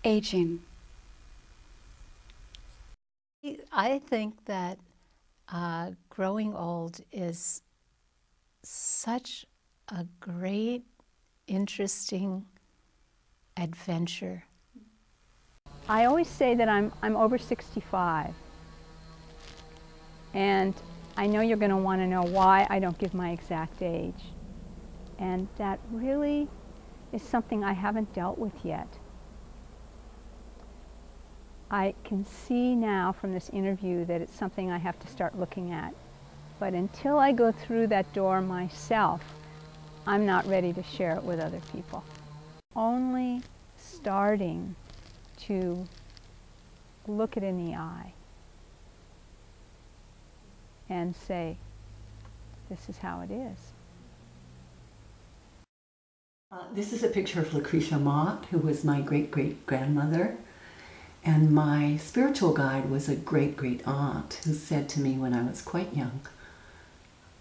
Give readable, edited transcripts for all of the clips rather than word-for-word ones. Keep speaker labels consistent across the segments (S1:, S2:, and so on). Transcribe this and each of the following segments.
S1: Aging.
S2: I think that growing old is such a great, interesting adventure.
S3: I always say that I'm over 65. And I know you're going to want to know why I don't give my exact age. And that really is something I haven't dealt with yet. I can see now from this interview that it's something I have to start looking at. But until I go through that door myself, I'm not ready to share it with other people. Only starting to look it in the eye and say, this is how it is.
S4: This is a picture of Lucretia Mott, who was my great-great-grandmother. And my spiritual guide was a great-great-aunt who said to me when I was quite young,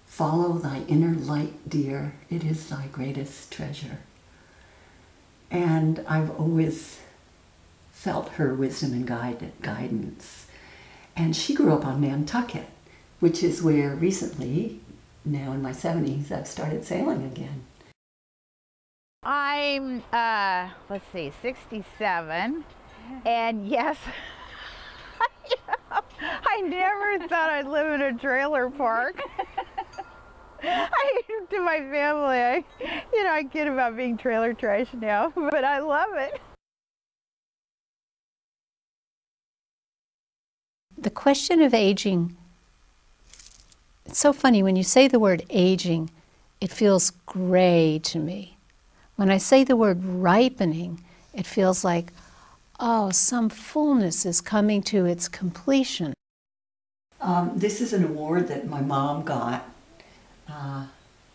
S4: "Follow thy inner light, dear. It is thy greatest treasure." And I've always felt her wisdom and guidance. And she grew up on Nantucket, which is where recently, now in my 70s, I've started sailing again.
S5: I'm, let's see, 67, and yes, I never thought I'd live in a trailer park. To my family, I kid about being trailer trash now, but I love it.
S2: The question of aging, it's so funny, when you say the word aging, it feels gray to me. When I say the word ripening, it feels like, oh, some fullness is coming to its completion.
S4: This is an award that my mom got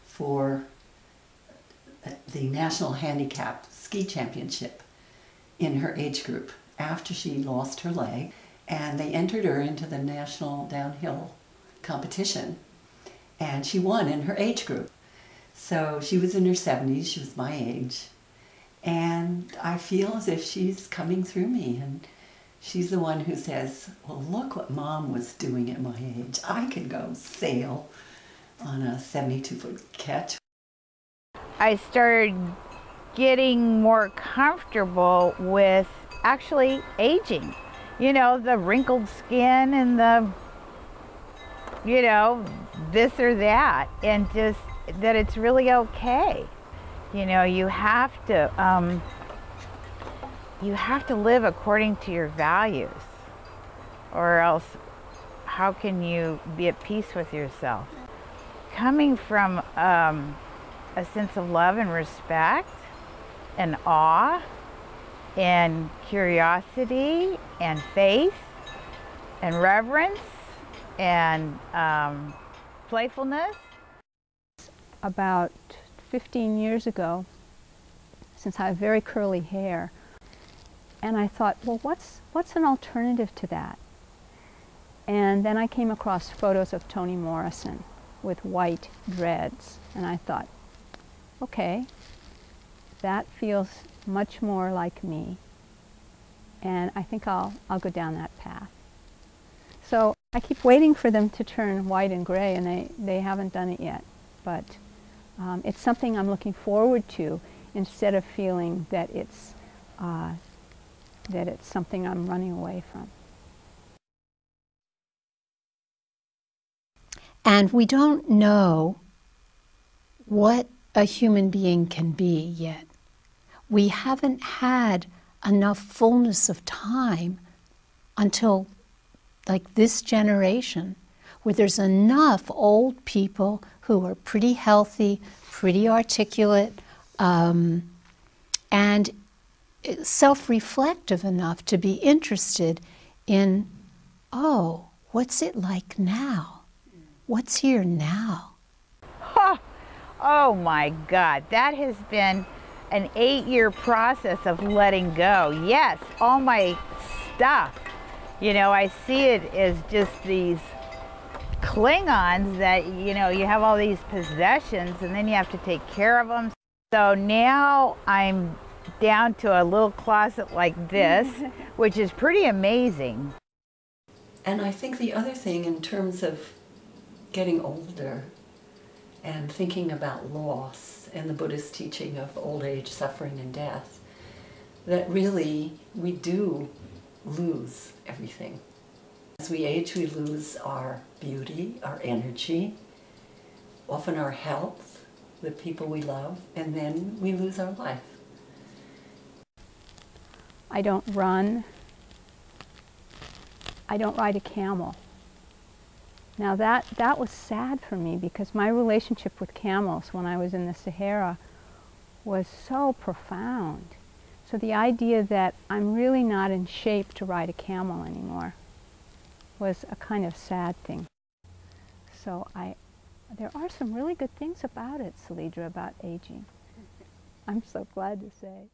S4: for the National Handicap Ski Championship in her age group after she lost her leg, and they entered her into the national downhill competition, and she won in her age group. So she was in her 70s, she was my age, and I feel as if she's coming through me, and she's the one who says, well, look what Mom was doing at my age. I could go sail on a 72-foot ketch.
S5: I started getting more comfortable with actually aging. The wrinkled skin and the, this or that, and just that it's really okay. You have to live according to your values, or else how can you be at peace with yourself? Coming from a sense of love and respect and awe and curiosity and faith and reverence and playfulness.
S3: About 15 years ago, since I have very curly hair, and I thought, well, what's an alternative to that? And then I came across photos of Toni Morrison with white dreads, and I thought, okay, that feels much more like me, and I think I'll go down that path. So I keep waiting for them to turn white and gray, and they haven't done it yet. But it's something I'm looking forward to, instead of feeling that it's something I'm running away from.
S2: And we don't know what a human being can be yet. We haven't had enough fullness of time until like this generation, where there's enough old people who are pretty healthy, pretty articulate, and self-reflective enough to be interested in, oh, what's it like now? What's here now?
S5: Oh my God, that has been an 8-year process of letting go. Yes, all my stuff. I see it as just these Klingons that, you have all these possessions and then you have to take care of them. So now I'm down to a little closet like this, which is pretty amazing.
S4: And I think the other thing in terms of getting older and thinking about loss and the Buddhist teaching of old age, suffering, and death, that really we do lose everything. As we age, we lose our beauty, our energy, often our health, the people we love, and then we lose our life.
S3: I don't run. I don't ride a camel. Now that was sad for me because my relationship with camels when I was in the Sahara was so profound. So the idea that I'm really not in shape to ride a camel anymore was a kind of sad thing. So there are some really good things about it, Salidra, about aging. I'm so glad to say.